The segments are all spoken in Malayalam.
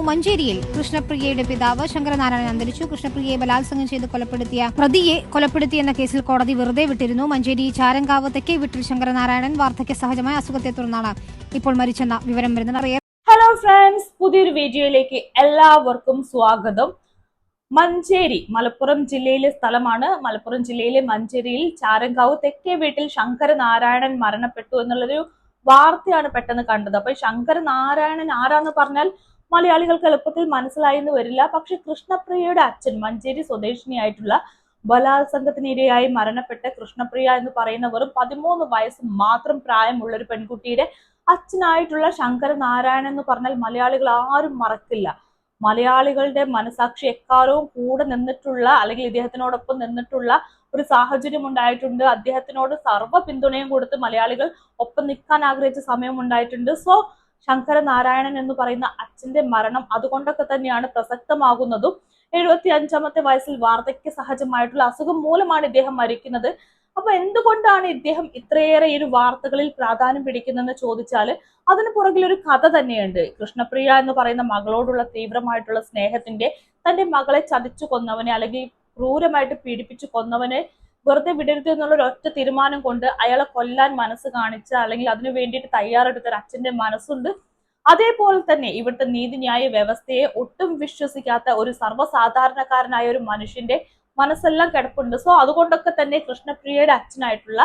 മഞ്ചേരിയിൽ കൃഷ്ണപ്രിയയുടെ പിതാവ് ശങ്കരനാരായണൻ അന്തരിച്ചു. കൃഷ്ണപ്രിയയെ ബലാത്സംഗം ചെയ്ത് കൊലപ്പെടുത്തിയ പ്രതിയെ കൊലപ്പെടുത്തിയെന്ന കേസിൽ കോടതി വെറുതെ വിട്ടിരുന്നു. മഞ്ചേരി ചാരങ്കാവ് തെക്കേ വീട്ടിൽ ശങ്കരനാരായണൻ വാർദ്ധക്യ സഹജമായ അസുഖത്തെ തുടർന്നാണ് ഇപ്പോൾ മരിച്ചെന്ന വിവരം വരുന്നത്. ഹലോ ഫ്രണ്ട്സ്, പുതിയൊരു വീഡിയോയിലേക്ക് എല്ലാവർക്കും സ്വാഗതം. മഞ്ചേരി മലപ്പുറം ജില്ലയിലെ സ്ഥലമാണ്. മലപ്പുറം ജില്ലയിലെ മഞ്ചേരിയിൽ ചാരങ്കാവ് തെക്കേ വീട്ടിൽ ശങ്കരനാരായണൻ മരണപ്പെട്ടു എന്നുള്ളൊരു വാർത്തയാണ് പെട്ടെന്ന് കണ്ടത്. അപ്പൊ ശങ്കരനാരായണൻ ആരാന്ന് പറഞ്ഞാൽ മലയാളികൾക്ക് എളുപ്പത്തിൽ മനസ്സിലായി എന്ന് വരില്ല. പക്ഷെ കൃഷ്ണപ്രിയയുടെ അച്ഛൻ, മഞ്ചേരി സ്വദേശിനിയായിട്ടുള്ള ബലാത്സംഗത്തിനിരയായി മരണപ്പെട്ട കൃഷ്ണപ്രിയ എന്ന് പറയുന്ന വെറും 13 വയസ്സ് മാത്രം പ്രായമുള്ള ഒരു പെൺകുട്ടിയുടെ അച്ഛനായിട്ടുള്ള ശങ്കരനാരായണൻ എന്ന് പറഞ്ഞാൽ മലയാളികൾ ആരും മറക്കില്ല. മലയാളികളുടെ മനസാക്ഷി എക്കാലവും കൂടെ നിന്നിട്ടുള്ള, അല്ലെങ്കിൽ ഇദ്ദേഹത്തിനോടൊപ്പം നിന്നിട്ടുള്ള ഒരു സാഹചര്യം ഉണ്ടായിട്ടുണ്ട്. അദ്ദേഹത്തിനോട് സർവ്വ പിന്തുണയും കൊടുത്ത് മലയാളികൾ ഒപ്പം നിൽക്കാൻ ആഗ്രഹിച്ച സമയം ഉണ്ടായിട്ടുണ്ട്. സോ ശങ്കരനാരായണൻ എന്ന് പറയുന്ന അച്ഛന്റെ മരണം അതുകൊണ്ടൊക്കെ തന്നെയാണ് പ്രസക്തമാകുന്നതും. 75-ാമത്തെ വയസ്സിൽ വാർദ്ധക്യ സഹജമായിട്ടുള്ള അസുഖം മൂലമാണ് ഇദ്ദേഹം മരിക്കുന്നത്. അപ്പൊ എന്തുകൊണ്ടാണ് ഇദ്ദേഹം ഇത്രയേറെ ഈ ഒരു വാർത്തകളിൽ പ്രാധാന്യം പിടിക്കുന്നതെന്ന് ചോദിച്ചാൽ അതിന് പുറകിൽ ഒരു കഥ തന്നെയുണ്ട്. കൃഷ്ണപ്രിയ എന്ന് പറയുന്ന മകളോടുള്ള തീവ്രമായിട്ടുള്ള സ്നേഹത്തിന്റെ, തന്റെ മകളെ ചതിച്ചു കൊന്നവനെ അല്ലെങ്കിൽ ക്രൂരമായിട്ട് പീഡിപ്പിച്ചു കൊന്നവനെ വെറുതെ വിടരുത് എന്നുള്ള ഒരു ഒറ്റ തീരുമാനം കൊണ്ട് അയാളെ കൊല്ലാൻ മനസ്സ് കാണിച്ച, അല്ലെങ്കിൽ അതിനു വേണ്ടിയിട്ട് തയ്യാറെടുത്ത ഒരു അച്ഛന്റെ മനസ്സുണ്ട്. അതേപോലെ തന്നെ ഇവിടുത്തെ നീതിന്യായ വ്യവസ്ഥയെ ഒട്ടും വിശ്വസിക്കാത്ത ഒരു സർവ്വസാധാരണക്കാരനായ ഒരു മനുഷ്യന്റെ മനസ്സെല്ലാം കിടപ്പുണ്ട്. സോ അതുകൊണ്ടൊക്കെ തന്നെ കൃഷ്ണപ്രിയയുടെ അച്ഛനായിട്ടുള്ള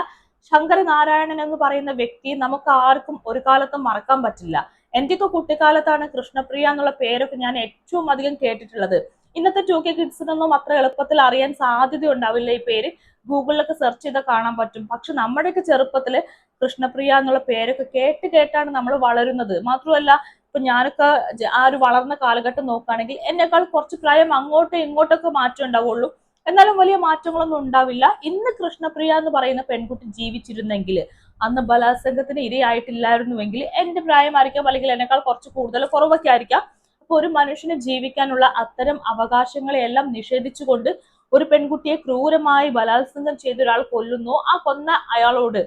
ശങ്കരനാരായണൻ എന്ന് പറയുന്ന വ്യക്തി നമുക്ക് ആർക്കും ഒരു കാലത്തും മറക്കാൻ പറ്റില്ല. എന്റെയൊക്കെ കുട്ടിക്കാലത്താണ് കൃഷ്ണപ്രിയ എന്നുള്ള പേരൊക്കെ ഞാൻ ഏറ്റവും അധികം കേട്ടിട്ടുള്ളത്. ഇന്നത്തെ 2K കിഡ്സിനൊന്നും അത്ര എളുപ്പത്തിൽ അറിയാൻ സാധ്യത ഉണ്ടാവില്ല. ഈ പേര് ഗൂഗിളിലൊക്കെ സെർച്ച് ചെയ്താൽ കാണാൻ പറ്റും. പക്ഷെ നമ്മുടെയൊക്കെ ചെറുപ്പത്തില് കൃഷ്ണപ്രിയ എന്നുള്ള പേരൊക്കെ കേട്ടാണ് നമ്മൾ വളരുന്നത്. മാത്രമല്ല, ഇപ്പൊ ഞാനൊക്കെ ആ ഒരു വളർന്ന കാലഘട്ടം നോക്കുകയാണെങ്കിൽ എന്നെക്കാൾ കുറച്ച് പ്രായം അങ്ങോട്ടും ഇങ്ങോട്ടൊക്കെ മാറ്റം ഉണ്ടാവുള്ളൂ. എന്നാലും വലിയ മാറ്റങ്ങളൊന്നും ഉണ്ടാവില്ല. ഇന്ന് കൃഷ്ണപ്രിയ എന്ന് പറയുന്ന പെൺകുട്ടി ജീവിച്ചിരുന്നെങ്കിൽ, അന്ന് ബലാത്സംഗത്തിന് ഇരയായിട്ടില്ലായിരുന്നുവെങ്കിൽ എന്റെ പ്രായമായിരിക്കാം, അല്ലെങ്കിൽ എന്നെക്കാൾ കുറച്ച് കുറവൊക്കെ ആയിരിക്കാം. അപ്പൊ ഒരു മനുഷ്യന് ജീവിക്കാനുള്ള അത്തരം അവകാശങ്ങളെയെല്ലാം നിഷേധിച്ചുകൊണ്ട് ഒരു പെൺകുട്ടിയെ ക്രൂരമായി ബലാത്സംഗം ചെയ്ത ഒരാൾ കൊല്ലുന്നു. ആ കൊന്ന അയാളോട്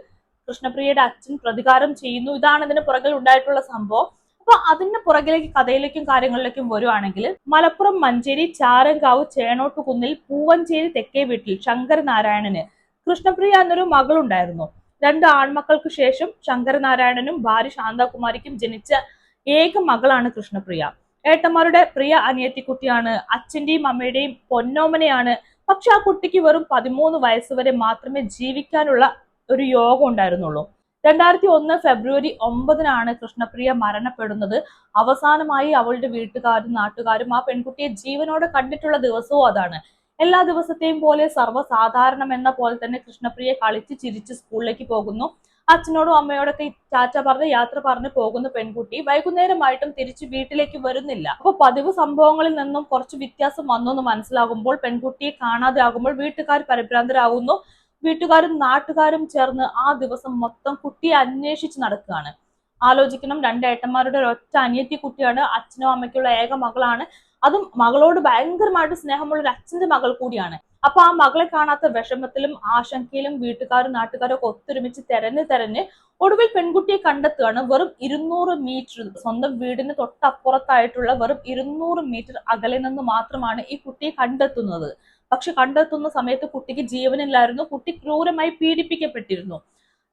കൃഷ്ണപ്രിയയുടെ അച്ഛൻ പ്രതികാരം ചെയ്യുന്നു. ഇതാണ് ഇതിന് പുറകിൽ ഉണ്ടായിട്ടുള്ള സംഭവം. അപ്പൊ അതിന്റെ പുറകിലേക്ക്, കഥയിലേക്കും കാര്യങ്ങളിലേക്കും വരുവാണെങ്കിൽ, മലപ്പുറം മഞ്ചേരി ചാരങ്കാവ് ചേണോട്ടുകുന്നിൽ പൂവഞ്ചേരി തെക്കേ വീട്ടിൽ ശങ്കരനാരായണന് കൃഷ്ണപ്രിയ എന്നൊരു മകളുണ്ടായിരുന്നു. 2 ആൺമക്കൾക്ക് ശേഷം ശങ്കരനാരായണനും ഭാര്യ ശാന്തകുമാരിക്കും ജനിച്ച ഏക മകളാണ് കൃഷ്ണപ്രിയ. ഏട്ടന്മാരുടെ പ്രിയ അനിയത്തിക്കുട്ടിയാണ്. അച്ഛന്റെയും അമ്മയുടെയും പൊന്നോമനയാണ്. പക്ഷെ ആ കുട്ടിക്ക് വെറും 13 വയസ്സ് വരെ മാത്രമേ ജീവിക്കാനുള്ള ഒരു യോഗം ഉണ്ടായിരുന്നുള്ളൂ. 2001 ഫെബ്രുവരി 9 കൃഷ്ണപ്രിയ മരണപ്പെടുന്നത്. അവസാനമായി അവളുടെ വീട്ടുകാരും നാട്ടുകാരും ആ പെൺകുട്ടിയെ ജീവനോടെ കണ്ടിട്ടുള്ള ദിവസവും അതാണ്. എല്ലാ ദിവസത്തെയും പോലെ സർവ്വസാധാരണം എന്ന പോലെ തന്നെ കൃഷ്ണപ്രിയ കളിച്ച് ചിരിച്ച് സ്കൂളിലേക്ക് പോകുന്നു. അച്ഛനോടും അമ്മയോടൊക്കെ ടാറ്റ പറഞ്ഞ് യാത്ര പറഞ്ഞ് പോകുന്ന പെൺകുട്ടി വൈകുന്നേരമായിട്ടും തിരിച്ച് വീട്ടിലേക്ക് വരുന്നില്ല. അപ്പൊ പതിവ് സംഭവങ്ങളിൽ നിന്നും കുറച്ച് വ്യത്യാസം വന്നെന്ന് മനസ്സിലാകുമ്പോൾ, പെൺകുട്ടിയെ കാണാതെ ആകുമ്പോൾ വീട്ടുകാർ പരിഭ്രാന്തരാകുന്നു. വീട്ടുകാരും നാട്ടുകാരും ചേർന്ന് ആ ദിവസം മൊത്തം കുട്ടിയെ അന്വേഷിച്ച് നടക്കുകയാണ്. ആലോചിക്കണം, 2 ഏട്ടന്മാരുടെ ഒരൊറ്റ അനിയത്തി കുട്ടിയാണ്. അച്ഛനും അമ്മയ്ക്കുള്ള ഏക മകളാണ്. അതും മകളോട് ഭയങ്കരമായിട്ട് സ്നേഹമുള്ള ഒരു അച്ഛന്റെ മകൾ കൂടിയാണ്. അപ്പൊ ആ മകളെ കാണാത്ത വിഷമത്തിലും ആശങ്കയിലും വീട്ടുകാരും നാട്ടുകാരും ഒക്കെ ഒത്തൊരുമിച്ച് തെരഞ്ഞ് ഒടുവിൽ പെൺകുട്ടിയെ കണ്ടെത്തുകയാണ്. വെറും 200 മീറ്റർ, സ്വന്തം വീടിന് തൊട്ടപ്പുറത്തായിട്ടുള്ള വെറും 200 മീറ്റർ അകലെ നിന്ന് മാത്രമാണ് ഈ കുട്ടിയെ കണ്ടെത്തുന്നത്. പക്ഷെ കണ്ടെത്തുന്ന സമയത്ത് കുട്ടിക്ക് ജീവനില്ലായിരുന്നു. കുട്ടി ക്രൂരമായി പീഡിപ്പിക്കപ്പെട്ടിരുന്നു.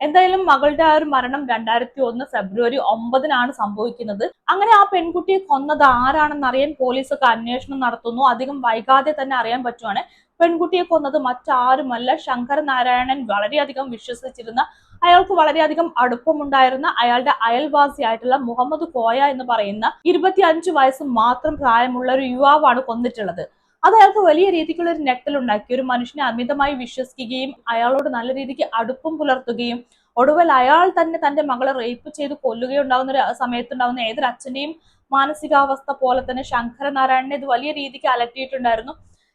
എന്തായാലും മകളുടെ ആ ഒരു മരണം 2001 ഫെബ്രുവരി 9 സംഭവിക്കുന്നത്. അങ്ങനെ ആ പെൺകുട്ടിയെ കൊന്നത് ആരാണെന്ന് അറിയാൻ പോലീസൊക്കെ അന്വേഷണം നടത്തുന്നു. അധികം വൈകാതെ തന്നെ അറിയാൻ പറ്റുവാണ് പെൺകുട്ടിയെ കൊന്നത് മറ്റാരുമല്ല, ശങ്കരനാരായണൻ വളരെയധികം വിശ്വസിച്ചിരുന്ന, അയാൾക്ക് വളരെയധികം അടുപ്പമുണ്ടായിരുന്ന അയാളുടെ അയൽവാസിയായിട്ടുള്ള മുഹമ്മദ് കോയ എന്ന് പറയുന്ന 25 വയസ്സ് മാത്രം പ്രായമുള്ള ഒരു യുവാവാണ് കൊന്നിട്ടുള്ളത്. അത് അയാൾക്ക് വലിയ രീതിക്കുള്ള ഒരു നെട്ടലുണ്ടാക്കി. ഒരു മനുഷ്യനെ അമിതമായി വിശ്വസിക്കുകയും അയാളോട് നല്ല രീതിക്ക് അടുപ്പം പുലർത്തുകയും ഒടുവിൽ അയാൾ തന്നെ തന്റെ മകളെ റേപ്പ് ചെയ്ത് കൊല്ലുകയുണ്ടാകുന്ന ഒരു സമയത്തുണ്ടാകുന്ന ഏതൊരു അച്ഛന്റെയും മാനസികാവസ്ഥ പോലെ തന്നെ ശങ്കരനാരായണനെ ഇത് വലിയ രീതിക്ക് അലട്ടിയിട്ടുണ്ടായിരുന്നു.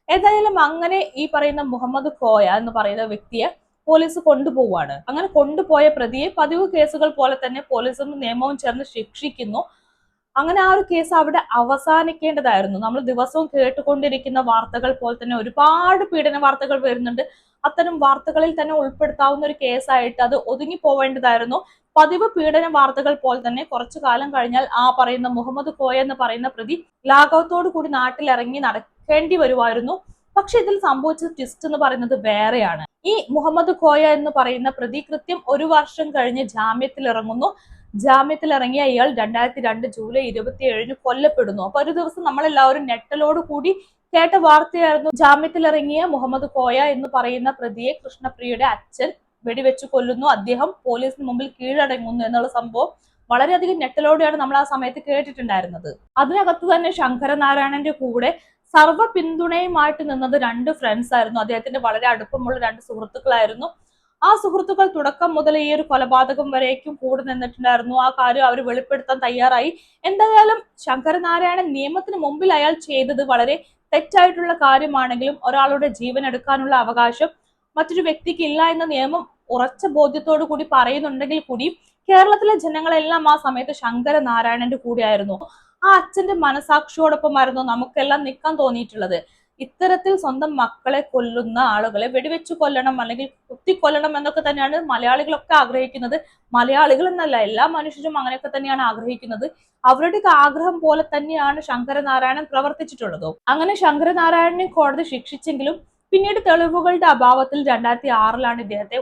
ഏതായാലും അങ്ങനെ ഈ പറയുന്ന മുഹമ്മദ് കോയ എന്ന് പറയുന്ന വ്യക്തിയെ പോലീസ് കൊണ്ടുപോവാണ്. അങ്ങനെ കൊണ്ടുപോയ പ്രതിയെ പതിവ് കേസുകൾ പോലെ തന്നെ പോലീസും നിയമവും ചേർന്ന് ശിക്ഷിക്കുന്നു. അങ്ങനെ ആ ഒരു കേസ് അവിടെ അവസാനിക്കേണ്ടതായിരുന്നു. നമ്മൾ ദിവസവും കേട്ടുകൊണ്ടിരിക്കുന്ന വാർത്തകൾ പോലെ തന്നെ ഒരുപാട് പീഡന വാർത്തകൾ വരുന്നുണ്ട്. അത്തരം വാർത്തകളിൽ തന്നെ ഉൾപ്പെടുത്താവുന്ന ഒരു കേസായിട്ട് അത് ഒതുങ്ങി പോവേണ്ടതായിരുന്നു. പതിവ് പീഡന വാർത്തകൾ പോലെ തന്നെ കുറച്ചു കാലം കഴിഞ്ഞാൽ ആ പറയുന്ന മുഹമ്മദ് കോയ എന്ന് പറയുന്ന പ്രതി ലാഘവത്തോടു കൂടി നാട്ടിലിറങ്ങി നടക്കേണ്ടി വരുമായിരുന്നു. പക്ഷെ ഇതിൽ സംഭവിച്ച ട്വിസ്റ്റ് എന്ന് പറയുന്നത് വേറെയാണ്. ഈ മുഹമ്മദ് കോയ എന്ന് പറയുന്ന പ്രതി കൃത്യം 1 വർഷം കഴിഞ്ഞ് ജാമ്യത്തിൽ ഇറങ്ങുന്നു. ജാമ്യത്തിൽ ഇറങ്ങിയ ഇയാൾ 2002 ജൂലൈ 27 കൊല്ലപ്പെടുന്നു. അപ്പൊ ഒരു ദിവസം നമ്മളെല്ലാവരും ഞെട്ടലോട് കൂടി കേട്ട വാർത്തയായിരുന്നു, ജാമ്യത്തിലിറങ്ങിയ മുഹമ്മദ് കോയ എന്ന് പറയുന്ന പ്രതിയെ കൃഷ്ണപ്രിയയുടെ അച്ഛൻ വെടിവെച്ച് കൊല്ലുന്നു, അദ്ദേഹം പോലീസിന് മുമ്പിൽ കീഴടങ്ങുന്നു എന്നുള്ള സംഭവം വളരെയധികം ഞെട്ടലോടെയാണ് നമ്മൾ ആ സമയത്ത് കേട്ടിട്ടുണ്ടായിരുന്നത്. അതിനകത്ത് തന്നെ ശങ്കരനാരായണന്റെ കൂടെ സർവ്വ പിന്തുണയുമായിട്ട് നിന്നത് 2 ഫ്രണ്ട്സ് ആയിരുന്നു. അദ്ദേഹത്തിന്റെ വളരെ അടുപ്പമുള്ള 2 സുഹൃത്തുക്കളായിരുന്നു. ആ സുഹൃത്തുക്കൾ തുടക്കം മുതൽ ഈ ഒരു കൊലപാതകം വരേക്കും കൂടെ നിന്നിട്ടുണ്ടായിരുന്നു. ആ കാര്യം അവർ വെളിപ്പെടുത്താൻ തയ്യാറായി. എന്തായാലും ശങ്കരനാരായണൻ നിയമത്തിന് മുമ്പിൽ അയാൾ ചെയ്തത് വളരെ തെറ്റായിട്ടുള്ള കാര്യമാണെങ്കിലും ഒരാളുടെ ജീവൻ എടുക്കാനുള്ള അവകാശം മറ്റൊരു വ്യക്തിക്ക് ഇല്ല എന്ന നിയമം ഉറച്ച ബോധ്യത്തോടു കൂടി പറയുന്നുണ്ടെങ്കിൽ കൂടി കേരളത്തിലെ ജനങ്ങളെല്ലാം ആ സമയത്ത് ശങ്കരനാരായണന്റെ കൂടെയായിരുന്നു. ആ അച്ഛന്റെ മനസാക്ഷിയോടൊപ്പമായിരുന്നു നമുക്കെല്ലാം നിൽക്കാൻ തോന്നിയിട്ടുള്ളത്. ഇത്തരത്തിൽ സ്വന്തം മക്കളെ കൊല്ലുന്ന ആളുകളെ വെടിവെച്ച് കൊല്ലണം അല്ലെങ്കിൽ കുത്തിക്കൊല്ലണം എന്നൊക്കെ തന്നെയാണ് മലയാളികളൊക്കെ ആഗ്രഹിക്കുന്നത്. മലയാളികൾ എന്നല്ല, എല്ലാ മനുഷ്യരും അങ്ങനെയൊക്കെ തന്നെയാണ് ആഗ്രഹിക്കുന്നത്. അവരുടെ ആഗ്രഹം പോലെ തന്നെയാണ് ശങ്കരനാരായണൻ പ്രവർത്തിച്ചിട്ടുള്ളത്. അങ്ങനെ ശങ്കരനാരായണനെ കോടതി ശിക്ഷിച്ചെങ്കിലും പിന്നീട് തെളിവുകളുടെ അഭാവത്തിൽ 2006 ഇദ്ദേഹത്തെ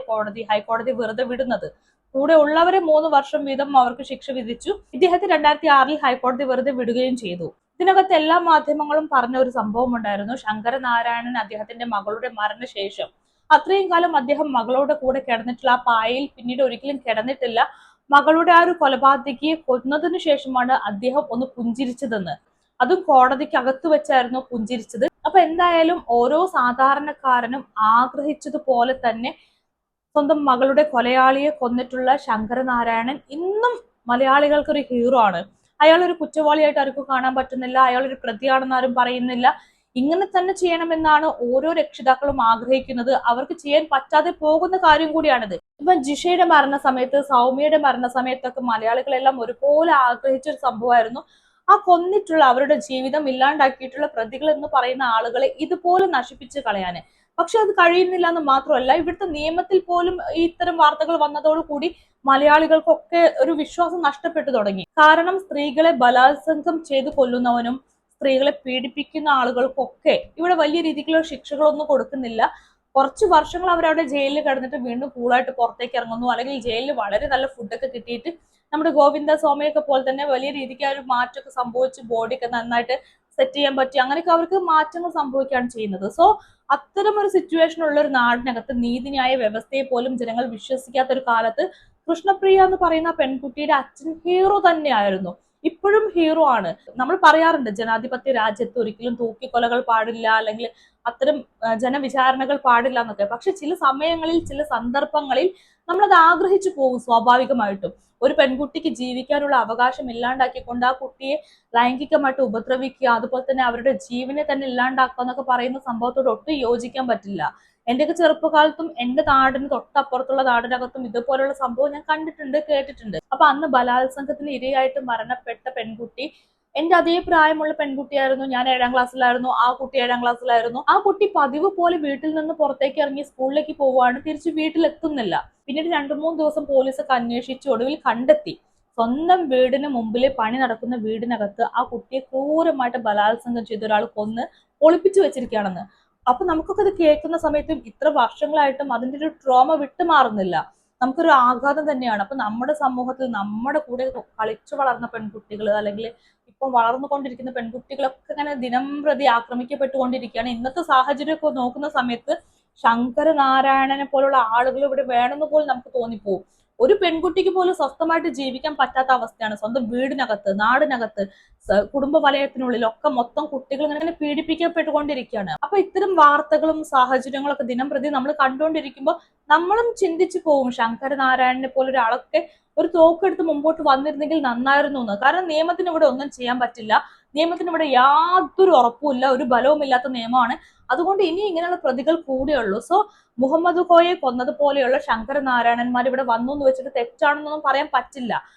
ഹൈക്കോടതി വെറുതെ വിടുന്നത്. കൂടെ ഉള്ളവരെ 3 വർഷം വീതം അവർക്ക് ശിക്ഷ വിധിച്ചു. ഇദ്ദേഹത്തെ 2006 ഹൈക്കോടതി വെറുതെ വിടുകയും ചെയ്തു. ഇതിനകത്ത് എല്ലാ മാധ്യമങ്ങളും പറഞ്ഞ ഒരു സംഭവം ഉണ്ടായിരുന്നു. ശങ്കരനാരായണൻ അദ്ദേഹത്തിന്റെ മകളുടെ മരണശേഷം അത്രയും കാലം അദ്ദേഹം മകളുടെ കൂടെ കിടന്നിട്ടുള്ള ആ പായയിൽ പിന്നീട് ഒരിക്കലും കിടന്നിട്ടില്ല. മകളുടെ ആ ഒരു കൊലപാതകിയെ കൊന്നതിനു ശേഷമാണ് അദ്ദേഹം ഒന്ന് പുഞ്ചിരിച്ചതെന്ന്. അതും കോടതിക്ക് അകത്തു വെച്ചായിരുന്നു പുഞ്ചിരിച്ചത്. അപ്പൊ എന്തായാലും ഓരോ സാധാരണക്കാരനും ആഗ്രഹിച്ചതുപോലെ തന്നെ സ്വന്തം മകളുടെ കൊലയാളിയെ കൊന്നിട്ടുള്ള ശങ്കരനാരായണൻ ഇന്നും മലയാളികൾക്ക് ഒരു ഹീറോ ആണ്. അയാൾ ഒരു കുറ്റവാളിയായിട്ട് ആർക്കും കാണാൻ പറ്റുന്നില്ല, അയാൾ ഒരു പ്രതിയാണെന്ന് ആരും പറയുന്നില്ല. ഇങ്ങനെ തന്നെ ചെയ്യണമെന്നാണ് ഓരോ രക്ഷിതാക്കളും ആഗ്രഹിക്കുന്നത്. അവർക്ക് ചെയ്യാൻ പറ്റാതെ പോകുന്ന കാര്യം കൂടിയാണിത്. ഇപ്പൊ ജിഷയുടെ മരണസമയത്ത്, സൗമ്യയുടെ മരണസമയത്തൊക്കെ മലയാളികളെല്ലാം ഒരുപോലെ ആഗ്രഹിച്ച ഒരു സംഭവമായിരുന്നു ആ കൊന്നിട്ടുള്ള അവരുടെ ജീവിതം ഇല്ലാണ്ടാക്കിയിട്ടുള്ള പ്രതികൾ എന്ന് പറയുന്ന ആളുകളെ ഇതുപോലെ നശിപ്പിച്ച് കളയാന്. പക്ഷെ അത് കഴിയുന്നില്ല എന്ന് മാത്രമല്ല, ഇവിടുത്തെ നിയമത്തിൽ പോലും ഇത്തരം വാർത്തകൾ വന്നതോടുകൂടി മലയാളികൾക്കൊക്കെ ഒരു വിശ്വാസം നഷ്ടപ്പെട്ടു തുടങ്ങി. കാരണം സ്ത്രീകളെ ബലാത്സംഗം ചെയ്ത് കൊല്ലുന്നവനും സ്ത്രീകളെ പീഡിപ്പിക്കുന്ന ആളുകൾക്കൊക്കെ ഇവിടെ വലിയ രീതിക്കുള്ള ശിക്ഷകളൊന്നും കൊടുക്കുന്നില്ല. കുറച്ച് വർഷങ്ങൾ അവരവിടെ ജയിലിൽ കിടന്നിട്ട് വീണ്ടും കൂളായിട്ട് പുറത്തേക്ക് ഇറങ്ങുന്നു. അല്ലെങ്കിൽ ജയിലിൽ വളരെ നല്ല ഫുഡൊക്കെ കിട്ടിയിട്ട് നമ്മുടെ ഗോവിന്ദ സ്വാമിയൊക്കെ പോലെ തന്നെ വലിയ രീതിക്ക് ആ ഒരു മാറ്റമൊക്കെ സംഭവിച്ച് ബോഡിയൊക്കെ നന്നായിട്ട് സെറ്റ് ചെയ്യാൻ പറ്റി. അങ്ങനെയൊക്കെ അവർക്ക് മാറ്റങ്ങൾ സംഭവിക്കുകയാണ് ചെയ്യുന്നത്. സോ അത്തരം ഒരു സിറ്റുവേഷൻ ഉള്ള ഒരു നാടിനകത്ത് നീതിന്യായ വ്യവസ്ഥയെ പോലും ജനങ്ങൾ വിശ്വസിക്കാത്ത ഒരു കാലത്ത് കൃഷ്ണപ്രിയ എന്ന് പറയുന്ന പെൺകുട്ടിയുടെ അച്ഛൻ ഹീറോ തന്നെയായിരുന്നു, ഇപ്പോഴും ഹീറോ ആണ്. നമ്മൾ പറയാറുണ്ട് ജനാധിപത്യ രാജ്യത്ത് ഒരിക്കലും തൂക്കിക്കൊലകൾ പാടില്ല, അല്ലെങ്കിൽ അത്തരം ജനവിചാരണകൾ പാടില്ല എന്നൊക്കെ. പക്ഷെ ചില സമയങ്ങളിൽ ചില സന്ദർഭങ്ങളിൽ നമ്മളത് ആഗ്രഹിച്ചു പോകും സ്വാഭാവികമായിട്ടും. ഒരു പെൺകുട്ടിക്ക് ജീവിക്കാനുള്ള അവകാശം ഇല്ലാണ്ടാക്കിക്കൊണ്ട് ആ കുട്ടിയെ ലൈംഗികമായിട്ട് ഉപദ്രവിക്കുക, അതുപോലെ തന്നെ അവരുടെ ജീവനെ തന്നെ ഇല്ലാണ്ടാക്കുക എന്നൊക്കെ പറയുന്ന സംഭവത്തോട് ഒട്ടും യോജിക്കാൻ പറ്റില്ല. എന്റെയൊക്കെ ചെറുപ്പകാലത്തും എന്റെ നാടിന് തൊട്ടപ്പുറത്തുള്ള നാടിനകത്തും ഇതുപോലുള്ള സംഭവം ഞാൻ കണ്ടിട്ടുണ്ട്, കേട്ടിട്ടുണ്ട്. അപ്പൊ അന്ന് ബലാത്സംഗത്തിന് ഇരയായിട്ട് മരണപ്പെട്ട പെൺകുട്ടി എന്റെ അതേ പ്രായമുള്ള പെൺകുട്ടിയായിരുന്നു. ഞാൻ 7ാം ക്ലാസ്സിലായിരുന്നു, ആ കുട്ടി 7ാം ക്ലാസ്സിലായിരുന്നു. ആ കുട്ടി പതിവ് പോലെ വീട്ടിൽ നിന്ന് പുറത്തേക്ക് ഇറങ്ങി സ്കൂളിലേക്ക് പോവുകയാണ്, തിരിച്ച് വീട്ടിലെത്തുന്നില്ല. പിന്നീട് 2-3 ദിവസം പോലീസൊക്കെ അന്വേഷിച്ച് ഒടുവിൽ കണ്ടെത്തി, സ്വന്തം വീടിന് മുമ്പിൽ പണി നടക്കുന്ന വീടിനകത്ത് ആ കുട്ടിയെ ക്രൂരമായിട്ട് ബലാത്സംഗം ചെയ്ത ഒരാൾ കൊന്ന് ഒളിപ്പിച്ചു വെച്ചിരിക്കുകയാണെന്ന്. അപ്പൊ നമുക്കൊക്കെ ഇത് കേൾക്കുന്ന സമയത്തും ഇത്ര വർഷങ്ങളായിട്ടും അതിന്റെ ഒരു ട്രോമ വിട്ടുമാറുന്നില്ല. നമുക്കൊരു ആഘാതം തന്നെയാണ്. അപ്പൊ നമ്മുടെ സമൂഹത്തിൽ നമ്മുടെ കൂടെ കളിച്ചു വളർന്ന പെൺകുട്ടികൾ, അല്ലെങ്കിൽ ഇപ്പം വളർന്നുകൊണ്ടിരിക്കുന്ന പെൺകുട്ടികളൊക്കെ ഇങ്ങനെ ദിനം പ്രതി ആക്രമിക്കപ്പെട്ടുകൊണ്ടിരിക്കുകയാണ്. ഇന്നത്തെ സാഹചര്യമൊക്കെ നോക്കുന്ന സമയത്ത് ശങ്കരനാരായണനെ പോലുള്ള ആളുകൾ ഇവിടെ വേണമെന്ന് പോലും നമുക്ക് തോന്നിപ്പോവും. ഒരു പെൺകുട്ടിക്ക് പോലും സ്വസ്ഥമായിട്ട് ജീവിക്കാൻ പറ്റാത്ത അവസ്ഥയാണ്. സ്വന്തം വീടിനകത്ത്, നാടിനകത്ത്, കുടുംബ വലയത്തിനുള്ളിൽ ഒക്കെ മൊത്തം കുട്ടികൾ ഇങ്ങനെ പീഡിപ്പിക്കപ്പെട്ടുകൊണ്ടിരിക്കുകയാണ്. അപ്പൊ ഇത്തരം വാർത്തകളും സാഹചര്യങ്ങളൊക്കെ ദിനം പ്രതി നമ്മൾ കണ്ടുകൊണ്ടിരിക്കുമ്പോൾ നമ്മളും ചിന്തിച്ചു പോവും, ശങ്കരനാരായണനെ പോലെ ഒരാളൊക്കെ ഒരു തോക്കെടുത്ത് മുമ്പോട്ട് വന്നിരുന്നെങ്കിൽ നന്നായിരുന്നു എന്ന്. കാരണം നിയമത്തിന് ഇവിടെ ഒന്നും ചെയ്യാൻ പറ്റില്ല. നിയമത്തിന് ഇവിടെ യാതൊരു ഉറപ്പുമില്ല, ഒരു ബലവുമില്ലാത്ത നിയമമാണ്. അതുകൊണ്ട് ഇനി ഇങ്ങനെയുള്ള പ്രതികൾ കൂടെയുള്ളൂ. സോ മുഹമ്മദ് കോയെ കൊന്നതുപോലെയുള്ള ശങ്കരനാരായണന്മാർ ഇവിടെ വന്നു എന്ന് വെച്ചിട്ട് തെറ്റാണെന്നൊന്നും പറയാൻ പറ്റില്ല.